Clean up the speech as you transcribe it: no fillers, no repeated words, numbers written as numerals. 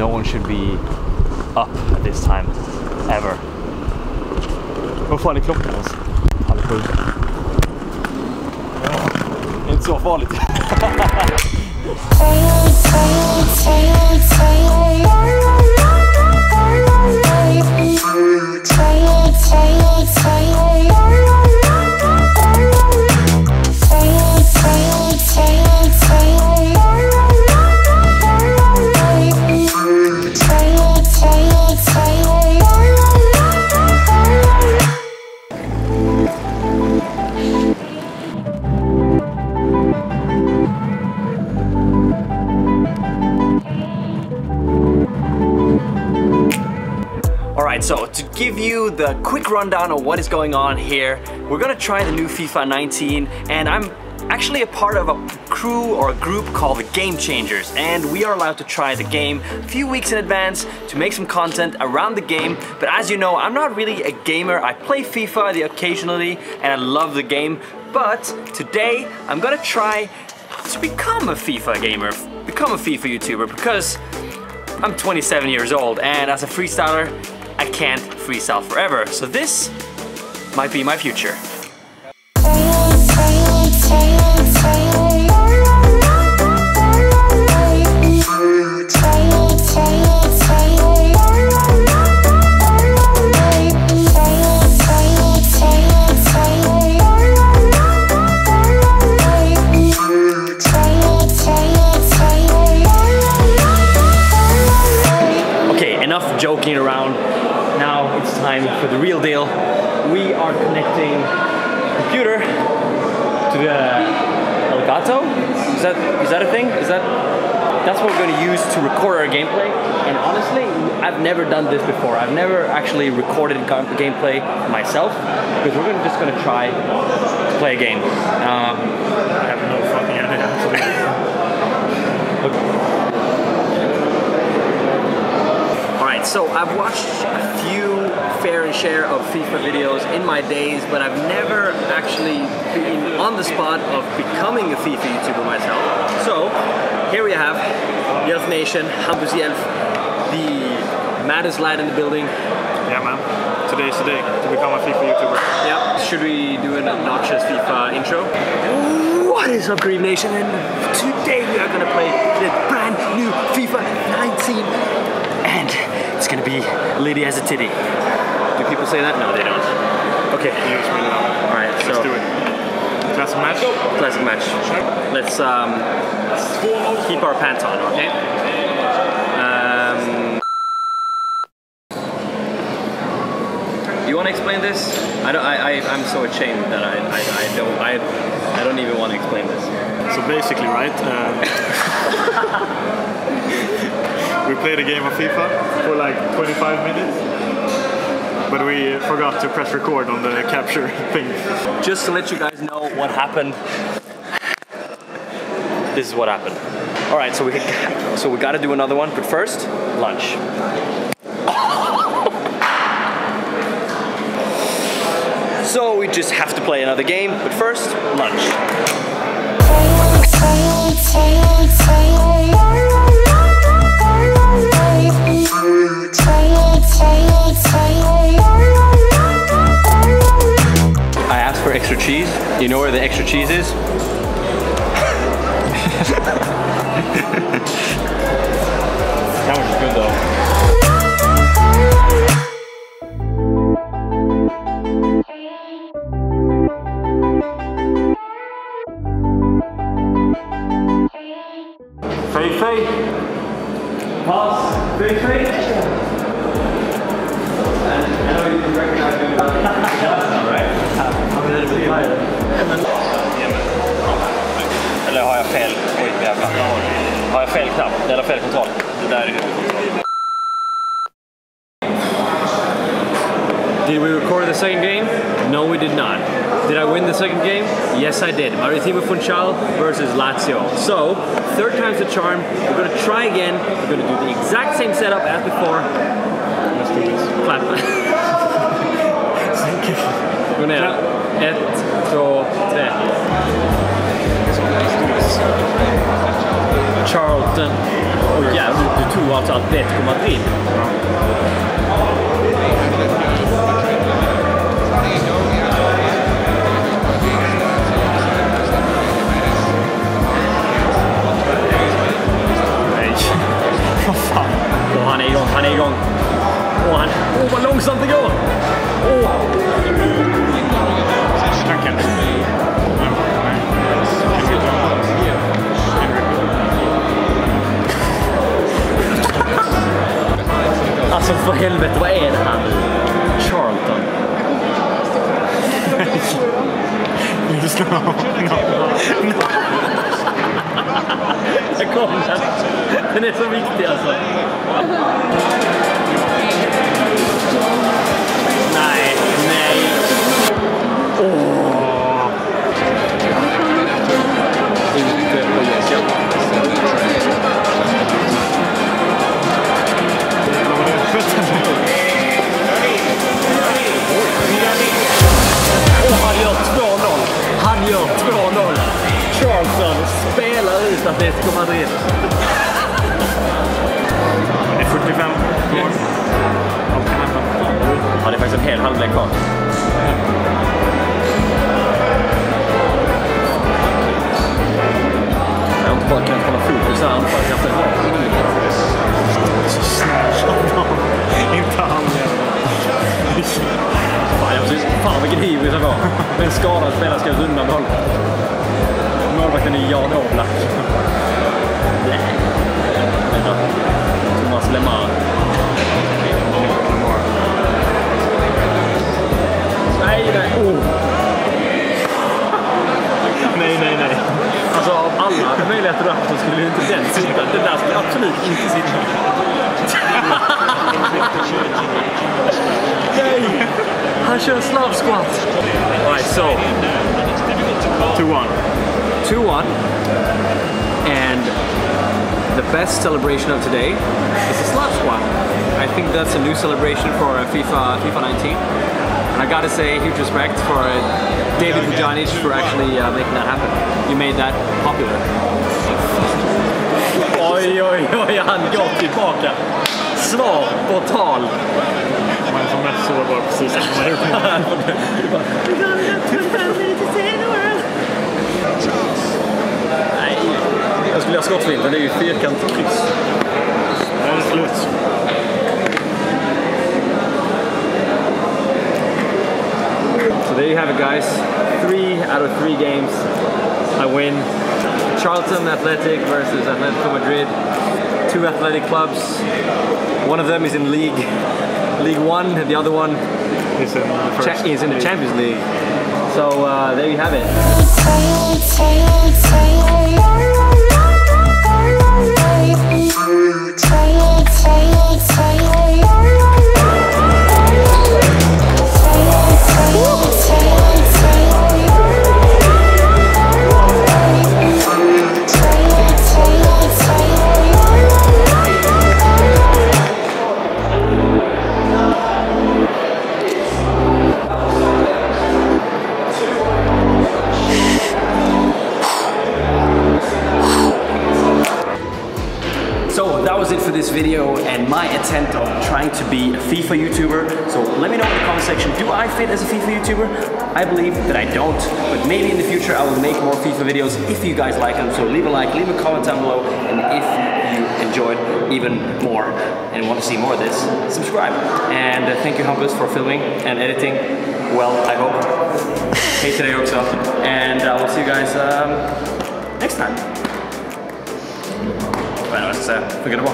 no one should be up at this time, ever. Vad fan är klockan ens? 6:30. Ja, inte så farligt. So to give you the quick rundown of what is going on here, we're gonna try the new FIFA 19, and I'm actually a part of a crew or a group called the Game Changers, and we are allowed to try the game a few weeks in advance to make some content around the game. But as you know, I'm not really a gamer. I play FIFA occasionally and I love the game, but today I'm gonna try to become a FIFA gamer, become a FIFA YouTuber, because I'm 27 years old, and as a freestyler I can't freestyle forever, so this might be my future. Okay, enough joking around. Now it's time for the real deal. We are connecting the computer to the Elgato. Is that a thing? That's what we're going to use to record our gameplay. And honestly, I've never done this before. I've never actually recorded gameplay myself, because we're just going to try to play a game. I have no fucking idea. So I've watched a few fair and share of FIFA videos in my days, but I've never actually been on the spot of becoming a FIFA YouTuber myself. So here we have Jelf Nation, Hampus Jelf, the maddest lad in the building. Yeah, man. Today's the day to become a FIFA YouTuber. Yeah. Should we do an obnoxious FIFA intro? What is up, Green Nation? And today we are gonna play the brand new FIFA 19. And it's gonna be litty as a titty. Do people say that? No, they don't. Okay. Alright, so. Let's do it. Classic match? Classic match. Let's keep our pants on, okay? You wanna explain this? I'm so ashamed that I don't even want to explain this. So basically, right? We played a game of FIFA for like 25 minutes, but we forgot to press record on the capture thing. Just to let you guys know what happened, this is what happened. All right, so we got to do another one, but first, lunch. So we just have to play another game, but first, lunch. I asked for extra cheese. You know where the extra cheese is? That was good though. Fake. Pass. Fake. I know you recognize me about that, right? I'm a little bit tired. Eller har jag fel? Oj, jävlar. Har jag fel knapp? Eller fel kontroll? Det där är huvudkontroll. Did we record the second game? No, we did not. Did I win the second game? Yes, I did. Maritimo Funchal versus Lazio. So, third time's the charm. We're going to try again. We're going to do the exact same setup as before. Let's do this. Clap. We're going to 1, 2, 3. Charlton. Åh jävlar, du tror alltså att Atletico Madrid? Nej. Vad fan? Åh, han är igång, han är igång. Åh, vad långsamt det går. Åh. Alltså för helvete, vad är det här nu? Charlton. Jag kom den. Den är så viktig alltså. Nej, nej. Åh. Inte på jackan. Han gör 2-0. Han gör 2-0. Charlton spelar ut Atletico Madrid. Det är 45 år. Ja, det är faktiskt en hel halvlek kvar. Jag har inte bara kunnat hålla fokus här anfallet. Jag har Så snart. Inte han. Fan vilken hybris det var. Men skadad spelare ska runda mål. Målvakten är Jan Oblak. Thomas Lemar. Nej, nej. Oh. Nej. Alltså av alla möjligheter du haft så skulle ju inte den sitta. Den där skulle absolut inte sitta. Nej. Han kör slav squat. Alright, so 2-1. 2-1. And the best celebration of today is the slav squat. I think that's a new celebration for FIFA 19. And I gotta say, huge respect for David Vujanic for actually making that happen. You made that popular. Oj, han går tillbaka. Svar på tal. Man är som mest sårbar precis som man har gjort. Nej, jag skulle ha skottvinter, det är ju fyrkant kryss. Det är slut. So there you have it, guys. 3 out of 3 games I win. Charlton Athletic versus Atletico Madrid. 2 athletic clubs. One of them is in League 1, and the other one is in the Champions League. So there you have it. That was it for this video and my attempt of trying to be a FIFA YouTuber. So let me know in the comment section, do I fit as a FIFA YouTuber? I believe that I don't, but maybe in the future I will make more FIFA videos if you guys like them. So leave a like, leave a comment down below, and if you enjoyed even more and want to see more of this, subscribe. And thank you Hampus for filming and editing. Well, I hope. Hey today also. And I will see you guys next time. Vad är det jag ska säga? Funkar det bra?